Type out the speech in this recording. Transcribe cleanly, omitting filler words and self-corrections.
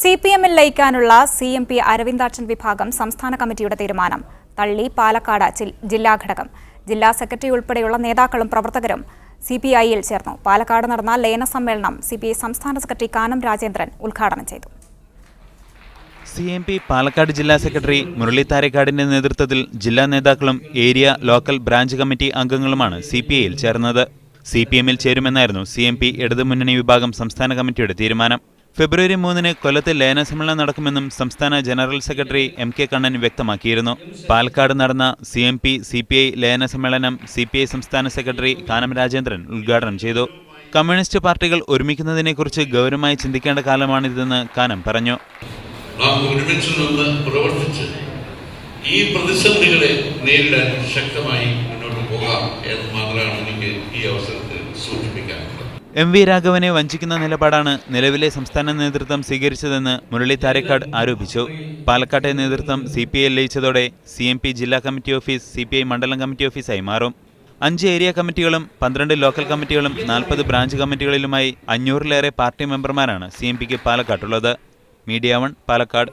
സിപിഎമ്മിൽ ലയിക്കാനുള്ള CMP Aravindakshan വിഭാഗം സംസ്ഥാന കമ്മിറ്റിയുടെ തീരുമാനം തള്ളി പാലക്കാട് ജില്ലാ ഘടകം. ജില്ലാ സെക്രട്ടറി ഉൾപ്പെടെയുള്ള നേതാക്കളും പ്രവർത്തകരും സിപിഐയിൽ ചേർന്നു. പാലക്കാട് നടന്ന ലയന സമ്മേളനം സിപിഐ സംസ്ഥാന സെക്രട്ടറി കാനം രാജേന്ദ്രൻ ഉദ്ഘാടനം ചെയ്തു. സിഎംപി പാലക്കാട് ജില്ലാ സെക്രട്ടറി മുരളി താരേക്കാടിന്റെ നേതൃത്വത്തിൽ ജില്ലാ നേതാക്കളും ഏരിയ ലോക്കൽ ബ്രാഞ്ച് കമ്മിറ്റി അംഗങ്ങളുമാണ് സിപിഐയിൽ ചേർന്നത്. സിപിഎമ്മിൽ ചേരുമെന്നായിരുന്നു സിഎംപി ഇടതുമുന്നണി വിഭാഗം സംസ്ഥാന കമ്മിറ്റിയുടെ തീരുമാനം. ഫെബ്രുവരി 3-ന് കൊല്ലത്ത് ലയന സമ്മേളനം നടക്കുമെന്നും സംസ്ഥാന ജനറൽ സെക്രട്ടറി MK കണ്ണൻ വ്യക്തമാക്കിയിരുന്നു. പാലക്കാട് നടന്ന സിഎംപി സിപിഐ ലയന സമ്മേളനം സിപിഐ സംസ്ഥാന സെക്രട്ടറി കാനം രാജേന്ദ്രൻ ഉദ്ഘാടനം ചെയ്തു. കമ്മ്യൂണിസ്റ്റ് പാർട്ടികൾ ഒരുമിക്കുന്നതിനെക്കുറിച്ച് ഗൗരവമായി ചിന്തിക്കേണ്ട കാലമാണിതെന്ന് കാനം പറഞ്ഞു. നാം ഒരുമിച്ച് നിന്ന് പ്രവർത്തിച്ച് ഈ പ്രതിസന്ധികളെ നേരിടാൻ ശക്തമായി മുന്നോട്ട് പോകാം എന്ന് മാത്രമാണ് എനിക്ക് ഈ അവസരത്തിൽ സൂചിപ്പിക്കാനുള്ളത്. MV രാഘവനെ വഞ്ചിക്കുന്ന നിലപാടാണ് നിലവിലെ സംസ്ഥാന നേതൃത്വം സ്വീകരിച്ചതെന്ന് മുരളി താരേക്കാട് ആരോപിച്ചു. പാലക്കാട്ടെ നേതൃത്വം സിപിഐയിൽ ലയിച്ചതോടെ സിഎംപി ജില്ലാ കമ്മിറ്റി ഓഫീസ് സിപിഐ മണ്ഡലം കമ്മിറ്റി ഓഫീസായി മാറും. 5 ഏരിയ കമ്മിറ്റികളും 12 ലോക്കൽ കമ്മിറ്റികളും 40 ബ്രാഞ്ച് കമ്മിറ്റികളിലുമായി 500-ലേറെ പാർട്ടി മെമ്പർമാരാണ് സിഎംപിക്ക് പാലക്കാട്ടുള്ളത്. മീഡിയ 1 പാലക്കാട്.